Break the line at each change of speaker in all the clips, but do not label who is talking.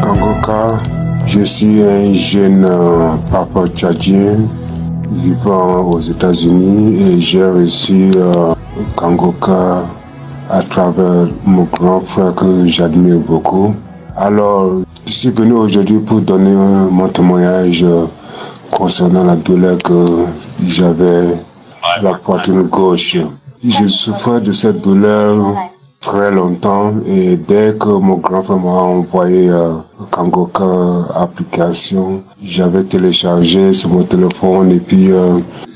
Kangoka, je suis un jeune papa tchadien vivant aux États-Unis et j'ai reçu Kangoka à travers mon grand frère que j'admire beaucoup. Alors, je suis venu aujourd'hui pour donner mon témoignage concernant la douleur que j'avais à la poitrine gauche. Je souffrais de cette douleur très longtemps et dès que mon grand frère m'a envoyé Kangoka application, j'avais téléchargé sur mon téléphone et puis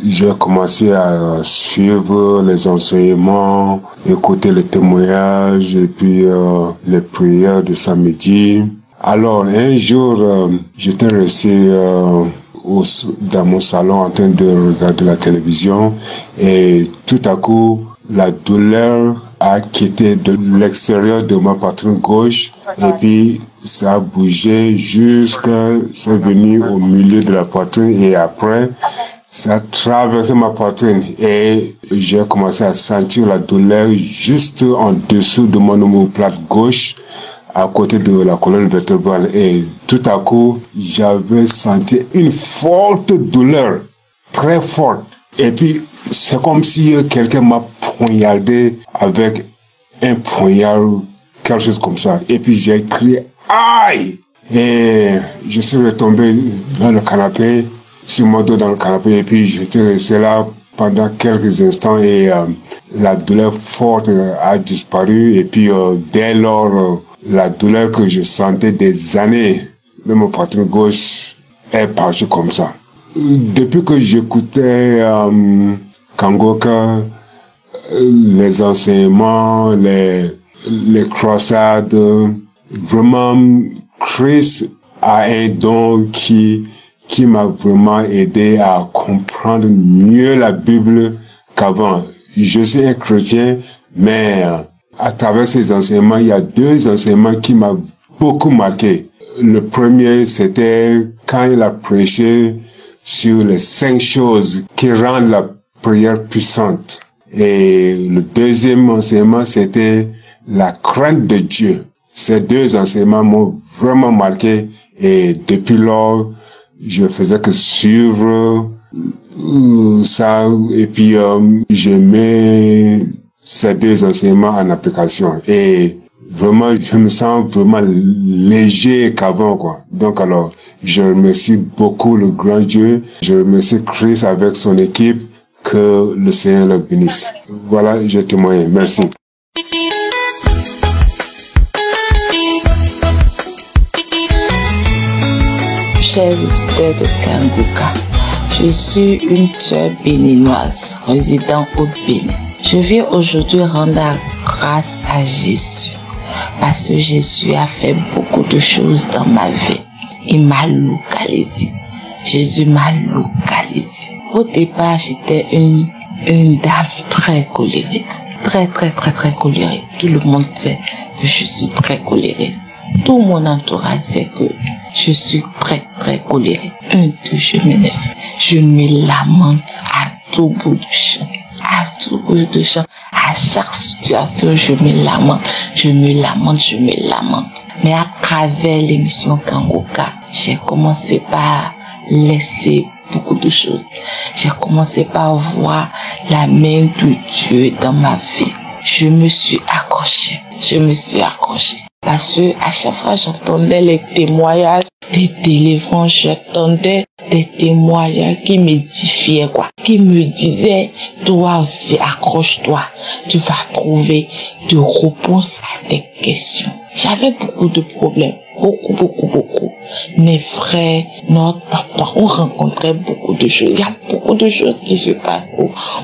j'ai commencé à suivre les enseignements, écouter les témoignages et puis les prières de samedi. Alors un jour, j'étais resté dans mon salon en train de regarder la télévision et tout à coup la douleur a quitté de l'extérieur de ma poitrine gauche et puis ça a bougé jusqu'à c'est venu au milieu de la poitrine et après ça a traversé ma poitrine et j'ai commencé à sentir la douleur juste en dessous de mon omoplate gauche à côté de la colonne vertébrale et tout à coup j'avais senti une forte douleur, très forte et puis c'est comme si quelqu'un m'a poignardé avec un poignard, quelque chose comme ça. Et puis j'ai crié aïe et je suis retombé dans le canapé, sur mon dos dans le canapé et puis j'étais resté là pendant quelques instants et la douleur forte a disparu et puis dès lors la douleur que je sentais des années de mon poitrine gauche est partie comme ça. Depuis que j'écoutais Kangoka, les enseignements, les croisades, vraiment, Chris a un don qui m'a vraiment aidé à comprendre mieux la Bible qu'avant. Je suis un chrétien, mais à travers ces enseignements, il y a deux enseignements qui m'ont beaucoup marqué. Le premier, c'était quand il a prêché sur les 5 choses qui rendent la prière puissante. Et le deuxième enseignement, c'était la crainte de Dieu. Ces deux enseignements m'ont vraiment marqué et depuis lors, je faisais que suivre ça et puis je mets ces deux enseignements en application et vraiment je me sens vraiment léger qu'avant quoi. Donc alors, je remercie beaucoup le grand Dieu, je remercie Chris avec son équipe. Que le Seigneur le bénisse. Voilà, je témoigne. Merci.
Chers auditeurs de Kangoka, je suis une sœur béninoise résidant au Bénin. Je viens aujourd'hui rendre grâce à Jésus parce que Jésus a fait beaucoup de choses dans ma vie. Il m'a localisé. Jésus m'a localisé. Au départ, j'étais une dame très colérique. Très colérique. Tout le monde sait que je suis très colérique. Tout mon entourage sait que je suis très colérique. Je m'énerve. Je me lamente à tout bout de champ. À tout bout de champ. À chaque situation, je me lamente. Mais à travers l'émission Kangoka, j'ai commencé par laisser beaucoup de choses. J'ai commencé par voir la main de Dieu dans ma vie. Je me suis accrochée. Parce que à chaque fois j'entendais les témoignages des délivrants, j'entendais des témoignages qui m'édifiaient qui me disaient toi aussi accroche-toi, tu vas trouver de réponses à tes questions. J'avais beaucoup de problèmes, beaucoup. Mes frères, notre papa, on rencontrait beaucoup de choses. Il y a beaucoup de choses qui se passent.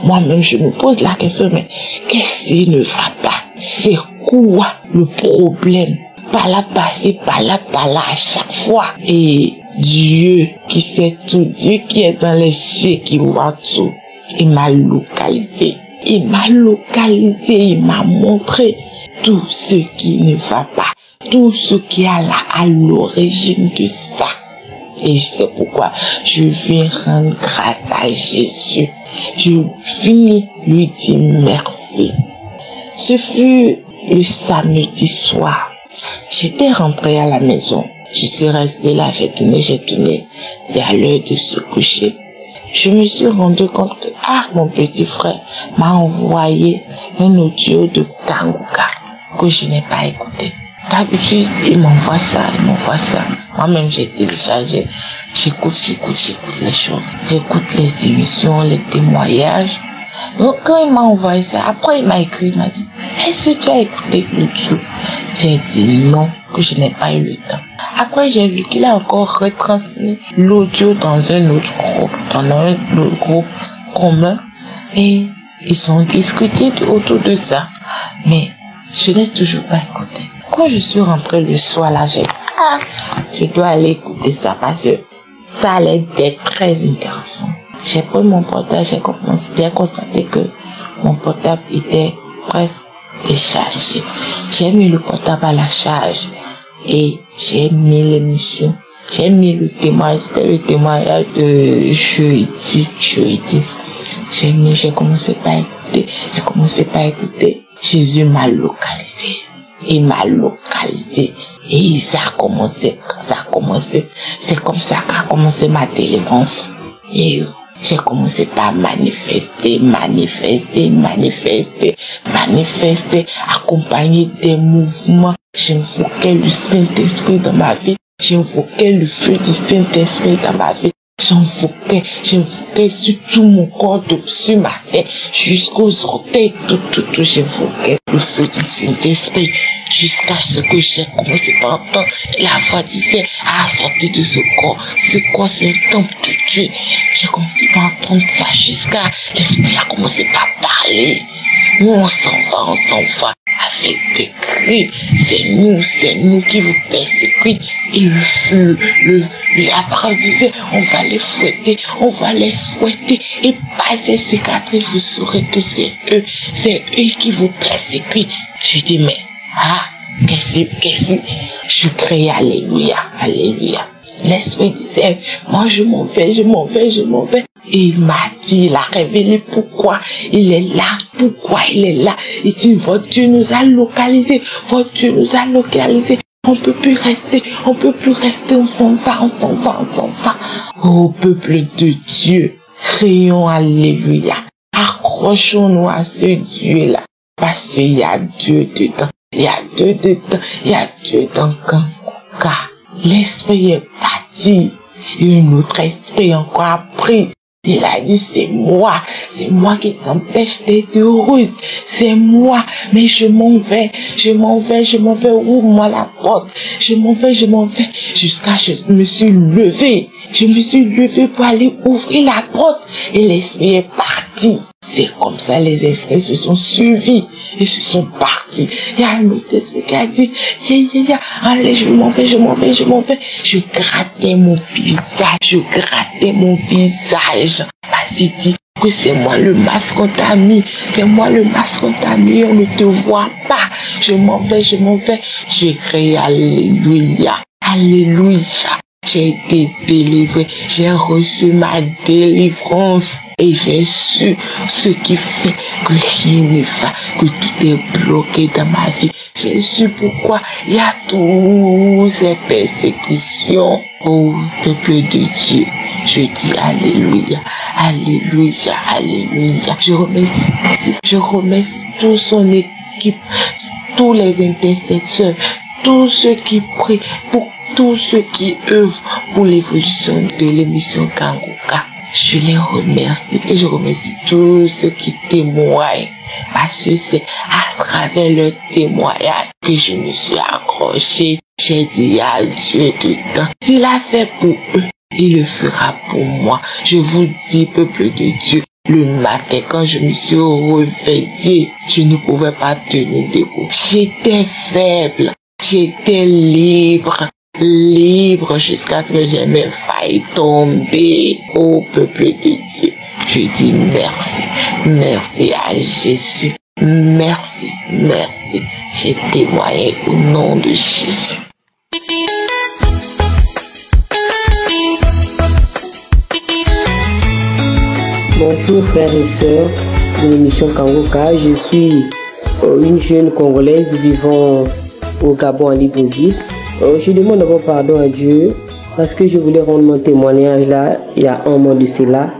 Moi-même, je me pose la question, mais qu'est-ce qui ne va pas? C'est quoi le problème? Par là, à chaque fois. Et Dieu qui sait tout, Dieu qui est dans les cieux, qui voit tout, il m'a localisé. Il m'a montré tout ce qui ne va pas, tout ce qui est à l'origine de ça. Et je sais pourquoi je viens rendre grâce à Jésus. Je viens lui dire merci. Ce fut le samedi soir. J'étais rentrée à la maison. Je suis restée là, j'ai tourné. C'est à l'heure de se coucher. Je me suis rendu compte que, mon petit frère m'a envoyé un audio de Kangoka que je n'ai pas écouté. D'habitude, il m'envoie ça. Moi-même, j'ai téléchargé. J'écoute les choses. J'écoute les émissions, les témoignages. Donc, quand il m'a envoyé ça, après il m'a écrit, il m'a dit, est-ce que tu as écouté l'audio? J'ai dit non, que je n'ai pas eu le temps. Après, j'ai vu qu'il a encore retransmis l'audio dans un autre groupe commun. Et ils ont discuté autour de ça. Mais je n'ai toujours pas écouté. Quand je suis rentrée le soir là, je dois aller écouter ça parce que ça allait être très intéressant. J'ai pris mon portable, j'ai constaté que mon portable était presque déchargé. J'ai mis le portable à la charge et j'ai mis l'émission. J'ai mis le témoignage, c'était le témoignage de jeudi. J'ai commencé par écouter. Jésus m'a localisé. Il m'a localisé. Et ça a commencé. C'est comme ça qu'a commencé ma délivrance. Et j'ai commencé par manifester, accompagner des mouvements. J'invoquais le Saint-Esprit dans ma vie. J'invoquais le feu du Saint-Esprit dans ma vie. J'invoquais sur tout mon corps, sur ma tête, jusqu'aux orteils, tout, j'invoquais le feu du Saint-Esprit, jusqu'à ce que j'ai commencé par entendre la voix disait, sortez de ce corps c'est un temple de Dieu. J'ai commencé par entendre ça jusqu'à, l'Esprit a commencé par parler. On s'en va, avec des cris, c'est nous qui vous persécutons. Et la parole disait, on va les fouetter, et par ces cicatrices, vous saurez que c'est eux qui vous persécutent. Je dis, mais, qu'est-ce que je crie, alléluia. L'Esprit disait, moi je m'en vais. Et il m'a dit, il a révélé pourquoi il est là. Il dit, votre Dieu nous a localisés. On peut plus rester, on s'en va. Oh, peuple de Dieu, crions alléluia. Accrochons-nous à ce Dieu-là, parce qu'il y a Dieu dedans. Il y a Dieu dans Kangoka. L'Esprit est parti. Et un autre esprit encore a pris. Il a dit, c'est moi qui t'empêche d'être heureuse, c'est moi, mais je m'en vais, ouvre-moi la porte, je m'en vais, jusqu'à je me suis levée pour aller ouvrir la porte, et l'esprit est parti. C'est comme ça, les esprits se sont suivis, et se sont partis. Il y a un autre esprit qui a dit, allez, je m'en vais. Je grattais mon visage. Parce qu'il dit que c'est moi le masque qu'on t'a mis. On ne te voit pas. Je m'en vais. Je crie alléluia. J'ai été délivré. J'ai reçu ma délivrance. Et j'ai su ce qui fait que rien ne va, que tout est bloqué dans ma vie. J'ai su pourquoi il y a toutes ces persécutions. Oh, peuple de Dieu, je dis alléluia. Je remercie toute son équipe, tous les intercesseurs, tous ceux qui prient, pour tous ceux qui œuvrent pour l'évolution de l'émission Kangoka. Je les remercie et je remercie tous ceux qui témoignent, parce que c'est à travers leur témoignage que je me suis accrochée. J'ai dit à Dieu dedans, s'il a fait pour eux, il le fera pour moi. Je vous dis, peuple de Dieu, le matin quand je me suis réveillée, je ne pouvais pas tenir debout. J'étais faible, j'étais libre jusqu'à ce que j'ai même failli tomber. Au peuple de Dieu, je dis merci à Jésus, merci, j'ai témoigné au nom de Jésus.
Bonjour frères et sœurs de l'émission Kangoka, je suis une jeune Congolaise vivant au Gabon à Libreville. Je demande d'abord pardon à Dieu parce que je voulais rendre mon témoignage là, il y a un mois de cela.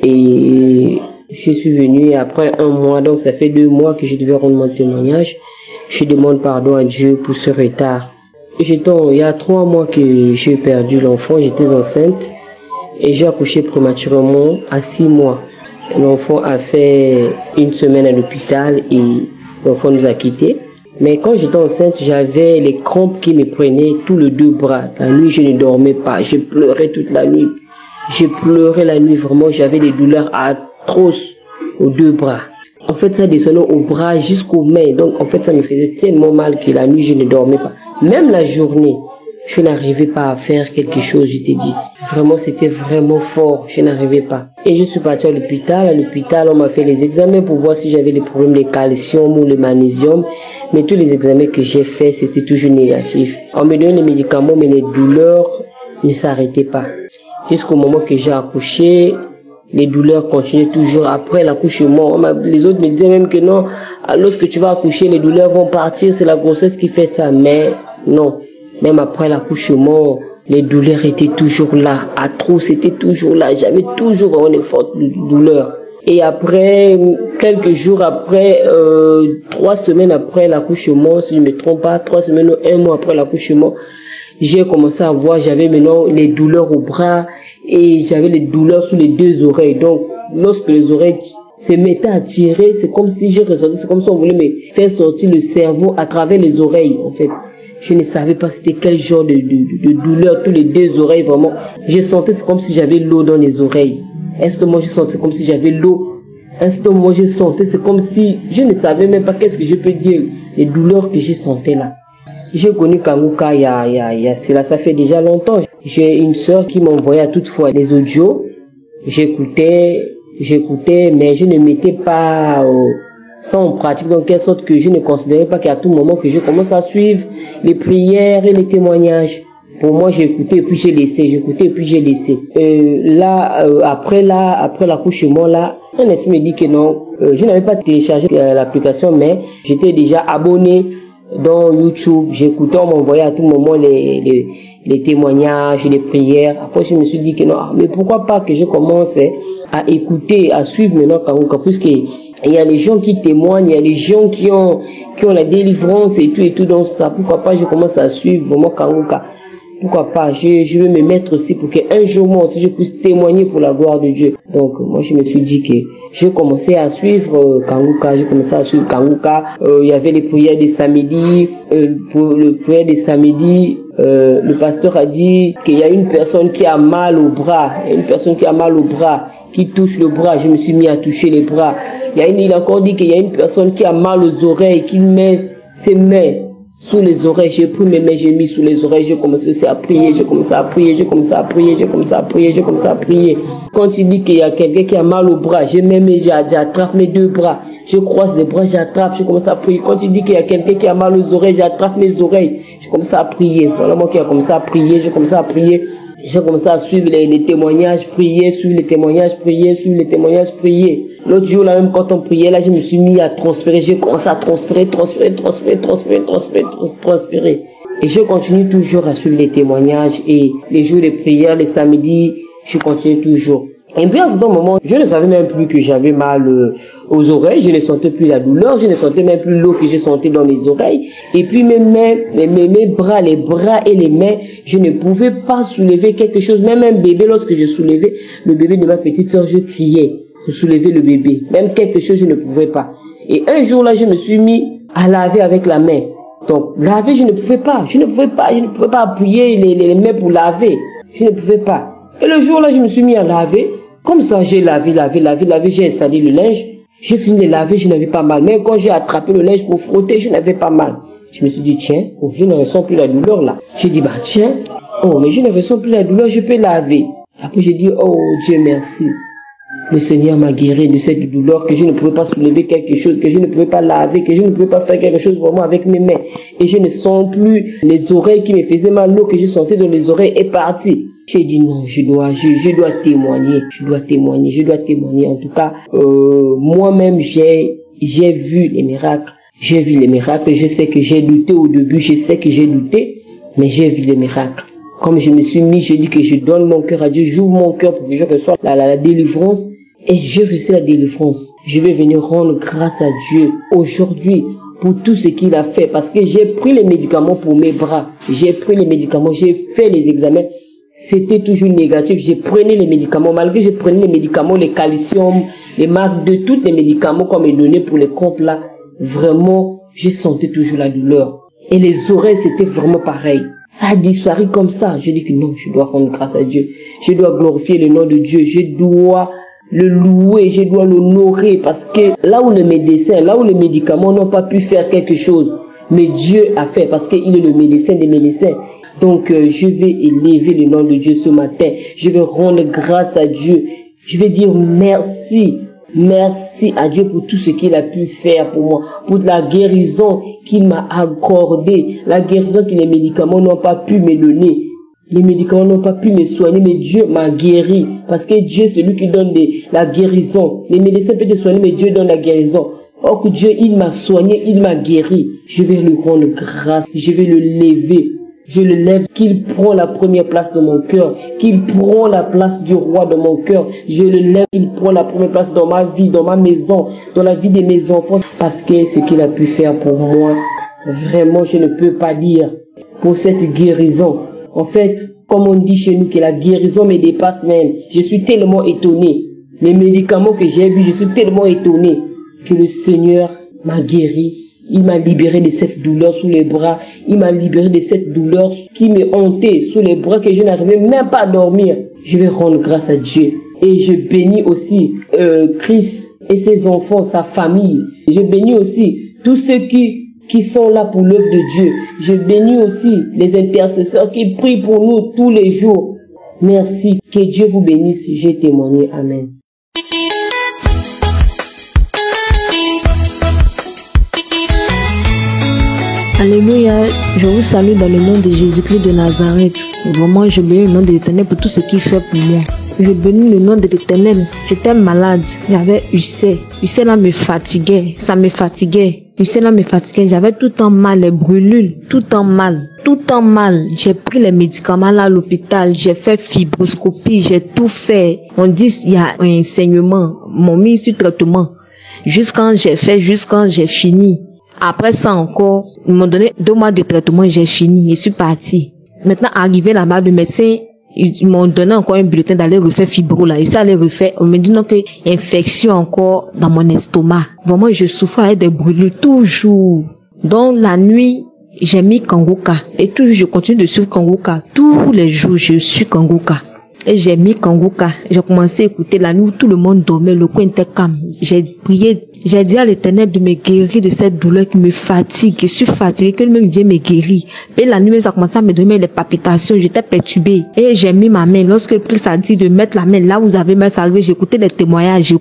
Et je suis venu après un mois, donc ça fait 2 mois que je devais rendre mon témoignage. Je demande pardon à Dieu pour ce retard. Il y a 3 mois que j'ai perdu l'enfant, j'étais enceinte et j'ai accouché prématurément à 6 mois. L'enfant a fait 1 semaine à l'hôpital et l'enfant nous a quittés. Mais quand j'étais enceinte, j'avais les crampes qui me prenaient tous les 2 bras. La nuit, je ne dormais pas, je pleurais toute la nuit. J'ai pleuré la nuit, vraiment, j'avais des douleurs atroces aux 2 bras. En fait, ça descendait au bras jusqu'aux mains. Donc, en fait, ça me faisait tellement mal que la nuit, je ne dormais pas. Même la journée, je n'arrivais pas à faire quelque chose, je t'ai dit. Vraiment, c'était vraiment fort, je n'arrivais pas. Et je suis partie à l'hôpital. À l'hôpital, on m'a fait les examens pour voir si j'avais des problèmes de calcium ou de magnésium. Mais tous les examens que j'ai faits, c'était toujours négatif. On me donnait les médicaments, mais les douleurs ne s'arrêtaient pas. Jusqu'au moment que j'ai accouché, les douleurs continuaient toujours après l'accouchement. Les autres me disaient même que non, lorsque tu vas accoucher, les douleurs vont partir, c'est la grossesse qui fait ça. Mais non, même après l'accouchement, les douleurs étaient toujours là. À trop, c'était toujours là. J'avais toujours vraiment des fortes douleurs. Et après, quelques jours après, 3 semaines après l'accouchement, si je ne me trompe pas, 3 semaines ou 1 mois après l'accouchement, j'ai commencé à voir, j'avais maintenant les douleurs au bras et j'avais les douleurs sous les 2 oreilles. Donc, lorsque les oreilles se mettaient à tirer, c'est comme si j'ai ressenti, c'est comme si on voulait me faire sortir le cerveau à travers les oreilles, en fait. Je ne savais pas c'était quel genre de douleur, tous les 2 oreilles, vraiment. J'ai senti, c'est comme si j'avais l'eau dans les oreilles. Instantanément, j'ai senti comme si j'avais l'eau. Instantanément, j'ai senti, c'est comme si, je ne savais même pas qu'est-ce que je peux dire, les douleurs que j'ai senties là. J'ai connu Kangoka il y a cela, ça fait déjà longtemps. J'ai une sœur qui m'envoyait à toute fois les audios. J'écoutais, mais je ne mettais pas ça en pratique, dans quelle sorte que je ne considérais pas qu'à tout moment que je commence à suivre les prières et les témoignages. Pour moi, j'écoutais et puis j'ai laissé, j'écoutais et puis j'ai laissé. Après l'accouchement là, un esprit me dit que non, je n'avais pas téléchargé l'application, mais j'étais déjà abonné dans YouTube. J'écoutais, on m'envoyait à tout moment les témoignages, les prières. Après, je me suis dit que non, mais pourquoi pas que je commence à écouter, à suivre maintenant Kangoka, puisqu'il y a les gens qui témoignent, il y a les gens qui ont la délivrance et tout dans ça. Pourquoi pas je commence à suivre vraiment Kangoka? Pourquoi pas, je vais me mettre aussi pour qu'un jour moi aussi je puisse témoigner pour la gloire de Dieu. Donc moi je me suis dit que j'ai commencé à suivre Kangoka, il y avait les prières des samedis, pour le prière des samedis, le pasteur a dit qu'il y a une personne qui a mal au bras, qui touche le bras, je me suis mis à toucher les bras. Il a encore dit qu'il y a une personne qui a mal aux oreilles, qui met ses mains sous les oreilles. J'ai pris mes mains, j'ai mis sous les oreilles, j'ai commencé à prier, Quand il dit qu'il y a quelqu'un qui a mal au bras, j'attrape mes 2 bras, je croise les bras, j'attrape, je commence à prier. Quand il dit qu'il y a quelqu'un qui a mal aux oreilles, j'attrape mes oreilles, je commence à prier. Voilà moi qui a commencé à prier, j'ai commencé à suivre les témoignages, prier. L'autre jour, là, même quand on priait, là, je me suis mis à transpirer. J'ai commencé à transpirer. Et je continue toujours à suivre les témoignages et les jours de prière, les samedis, je continue toujours. Et puis à ce moment, je ne savais même plus que j'avais mal aux oreilles, je ne sentais plus la douleur, je ne sentais même plus l'eau que j'ai sentie dans mes oreilles. Et puis mes mains, mes bras, les bras et les mains, je ne pouvais pas soulever quelque chose. Même un bébé, lorsque je soulevais le bébé de ma petite soeur, je criais pour soulever le bébé. Même quelque chose, je ne pouvais pas. Et un jour là, je me suis mis à laver avec la main. Donc laver, je ne pouvais pas appuyer les mains pour laver. Je ne pouvais pas. Et le jour là, je me suis mis à laver. Comme ça, j'ai lavé, j'ai installé le linge. J'ai fini de laver, je n'avais pas mal. Mais quand j'ai attrapé le linge pour frotter, je n'avais pas mal. Je me suis dit, tiens, je ne ressens plus la douleur là. J'ai dit, tiens, mais je ne ressens plus la douleur, je peux laver. Après, j'ai dit, oh Dieu merci. Le Seigneur m'a guéri de cette douleur, que je ne pouvais pas soulever quelque chose, que je ne pouvais pas laver, que je ne pouvais pas faire quelque chose vraiment avec mes mains. Et je ne sens plus les oreilles qui me faisaient mal, l'eau que je sentais dans les oreilles est partie. J'ai dit non, je dois témoigner. En tout cas, moi-même, j'ai vu les miracles. J'ai vu les miracles. Je sais que j'ai douté au début, je sais que j'ai douté, mais j'ai vu les miracles. Comme je me suis mis, j'ai dit que je donne mon cœur à Dieu, j'ouvre mon cœur pour que je reçoive la délivrance. Et je reçois la délivrance. Je vais venir rendre grâce à Dieu aujourd'hui pour tout ce qu'il a fait. Parce que j'ai pris les médicaments pour mes bras. J'ai pris les médicaments, j'ai fait les examens. C'était toujours négatif. J'ai pris les médicaments. Malgré que je prenais les médicaments, les calcium, les marques de tous les médicaments qu'on me donnait pour les comptes là, vraiment, j'ai senti toujours la douleur. Et les oreilles, c'était vraiment pareil. Ça a disparu comme ça. Je dis que non, je dois rendre grâce à Dieu. Je dois glorifier le nom de Dieu. Je dois le louer, je dois l'honorer parce que là où le médecin, là où les médicaments n'ont pas pu faire quelque chose, mais Dieu a fait parce qu'il est le médecin des médecins. Donc je vais élever le nom de Dieu ce matin. Je vais rendre grâce à Dieu. Je vais dire merci. Merci à Dieu pour tout ce qu'il a pu faire pour moi, pour la guérison qu'il m'a accordée, la guérison que les médicaments n'ont pas pu me donner. Les médicaments n'ont pas pu me soigner, mais Dieu m'a guéri. Parce que Dieu, c'est lui qui donne la guérison. Les médecins peuvent te soigner, mais Dieu donne la guérison. Or que Dieu, il m'a soigné, il m'a guéri. Je vais lui rendre grâce. Je vais le lever. Je le lève, qu'il prend la première place dans mon cœur, qu'il prend la place du roi dans mon cœur. Je le lève, qu'il prend la première place dans ma vie, dans ma maison, dans la vie de mes enfants. Parce que ce qu'il a pu faire pour moi, vraiment, je ne peux pas dire. Pour cette guérison. En fait, comme on dit chez nous que la guérison me dépasse même. Je suis tellement étonné. Les médicaments que j'ai vus, je suis tellement étonné que le Seigneur m'a guéri. Il m'a libéré de cette douleur sous les bras. Il m'a libéré de cette douleur qui me hantait sous les bras que je n'arrivais même pas à dormir. Je vais rendre grâce à Dieu. Et je bénis aussi Christ et ses enfants, sa famille. Je bénis aussi tous ceux qui sont là pour l'œuvre de Dieu. Je bénis aussi les intercesseurs qui prient pour nous tous les jours. Merci. Que Dieu vous bénisse. J'ai témoigné. Amen.
Alléluia, je vous salue dans le nom de Jésus-Christ de Nazareth. Vraiment, je bénis le nom de l'Éternel pour tout ce qu'il fait pour moi. Je bénis le nom de l'Éternel. J'étais malade, j'avais ulcère. Ulcère là me fatiguait, ça me fatiguait. Ulcère là me fatiguait, j'avais tout le temps mal, les brûlures, tout le temps mal. Tout le temps mal. J'ai pris les médicaments là à l'hôpital, j'ai fait fibroscopie, j'ai tout fait. On dit qu'il y a un saignement, m'ont mis sur traitement. Jusqu'à j'ai fini. Après ça encore, ils m'ont donné 2 mois de traitement, j'ai fini, je suis parti. Maintenant, arrivé là-bas, le médecin, ils m'ont donné encore un bulletin d'aller refaire fibro là. Ils sont allés refaire, on me dit non que infection encore dans mon estomac. Vraiment, je souffrais avec des brûlures toujours. Donc la nuit, j'ai mis Kangoka. Et toujours, je continue de suivre Kangoka. Tous les jours, je suis Kangoka. Et j'ai mis Kangoka. J'ai commencé à écouter la nuit où tout le monde dormait, le coin était calme. J'ai prié, j'ai dit à l'Éternel de me guérir de cette douleur qui me fatigue. Je suis fatiguée, que lui-même Dieu me guérit. Et la nuit, ça a commencé à me donner les palpitations, j'étais perturbée. Et j'ai mis ma main, lorsque le Christ a dit de mettre la main là où vous avez mal salvé, j'ai écouté les témoignages,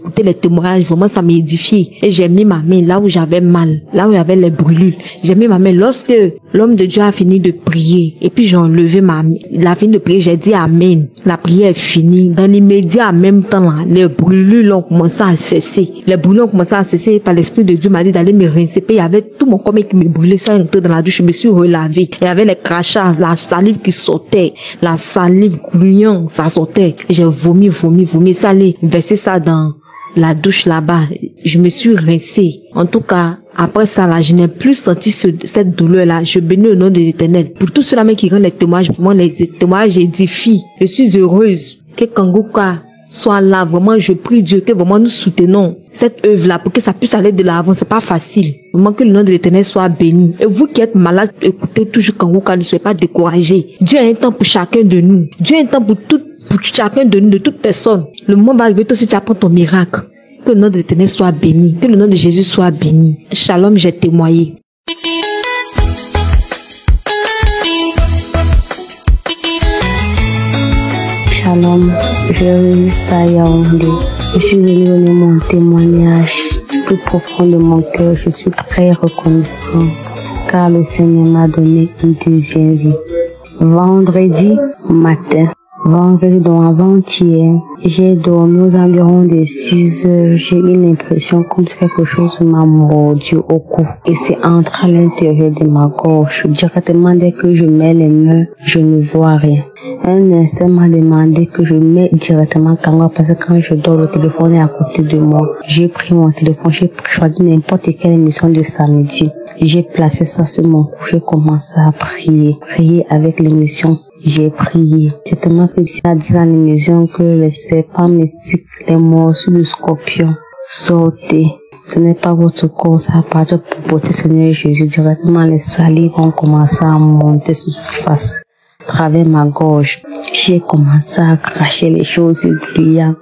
vraiment ça m'a édifié. Et j'ai mis ma main là où j'avais mal, là où il y avait les brûlures. J'ai mis ma main lorsque l'homme de Dieu a fini de prier. Et puis j'ai enlevé ma main. Il a fini de prier, j'ai dit Amen. La prière est finie. Dans l'immédiat, en même temps, là, les brûlures ont commencé à cesser. Les brûlures ont commencé à cesser par l'Esprit de Dieu m'a dit d'aller me rincer. Puis il y avait tout mon corps qui me brûlait. Ça entrait dans la douche, je me suis relavé. Il y avait les crachats, la salive qui sortait, la salive gluante, ça sortait. J'ai vomi. Ça allait verser ça dans la douche là-bas. Je me suis rincé. En tout cas, après ça, là, je n'ai plus senti cette douleur-là. Je bénis le nom de l'Éternel. Pour tous ceux-là qui rendent les témoignages, pour moi, les témoignages édifient. Je suis heureuse que Kangoka soit là. Vraiment, je prie Dieu que vraiment nous soutenons cette œuvre-là pour que ça puisse aller de l'avant. C'est pas facile. Vraiment que le nom de l'Éternel soit béni. Et vous qui êtes malade, écoutez toujours Kangoka, ne soyez pas découragés. Dieu a un temps pour chacun de nous. Dieu a un temps pour chacun de nous, de toute personne. Le moment va arriver, toi aussi tu apprends ton miracle. Que le nom de l'Éternel soit béni. Que le nom de Jésus soit béni. Shalom, j'ai témoigné.
Shalom, je résiste à Yaoundé. Je suis venu donner mon témoignage plus profond de mon cœur. Je suis très reconnaissant car le Seigneur m'a donné une deuxième vie. Vendredi matin, vendredi, donc avant-hier, j'ai dormi aux environs des 6 heures. J'ai eu l'impression comme si quelque chose m'a mordu au cou. Et c'est entré à l'intérieur de ma gorge. Directement dès que je mets les mains, je ne vois rien. Un instant m'a demandé que je mette directement Kangoka parce que quand je dors, le téléphone est à côté de moi. J'ai pris mon téléphone, j'ai choisi n'importe quelle émission de samedi. J'ai placé ça sur mon cou, j'ai commencé à prier. Prier avec l'émission. J'ai prié. C'est tellement que Dieu a dit dans l'émission que les serpents mystiques, les morceaux de scorpion, sortez. Ce n'est pas votre corps, ça appartient pour porter Seigneur Jésus. Directement, les salives ont commencé à monter sur surface. À travers ma gorge, j'ai commencé à cracher les choses, glouillant.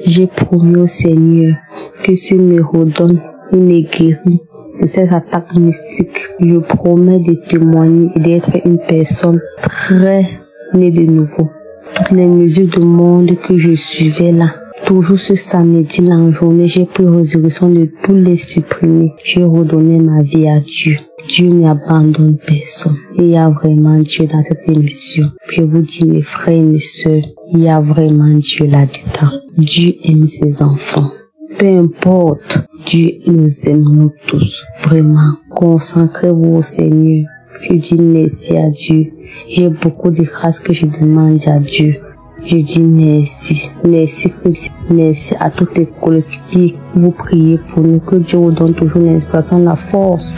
J'ai promis au Seigneur que s'il me redonne, il me guérit de ces attaques mystiques. Je promets de témoigner et d'être une personne très née de nouveau. Toutes les mesures du monde que je suivais là, toujours ce samedi là en journée, j'ai pris résolution de tous les supprimer. J'ai redonné ma vie à Dieu. Dieu n'abandonne personne. Il y a vraiment Dieu dans cette émission. Je vous dis mes frères et mes sœurs, il y a vraiment Dieu là-dedans. Dieu aime ses enfants. Peu importe, Dieu nous aime nous tous. Vraiment, concentrez-vous au Seigneur. Je dis merci à Dieu. J'ai beaucoup de grâce que je demande à Dieu. Je dis merci. Merci Christ. Merci à toutes les collectivités. Vous priez pour nous. Que Dieu vous donne toujours l'inspiration, la force.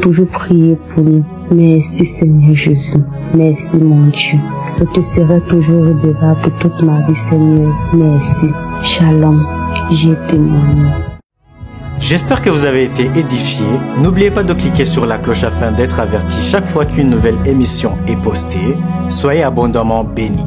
Toujours prier pour nous. Merci Seigneur Jésus. Merci mon Dieu. Je te serai toujours redevable toute ma vie Seigneur. Merci. Shalom. J'ai témoigné.
J'espère que vous avez été édifiés. N'oubliez pas de cliquer sur la cloche afin d'être averti chaque fois qu'une nouvelle émission est postée. Soyez abondamment bénis.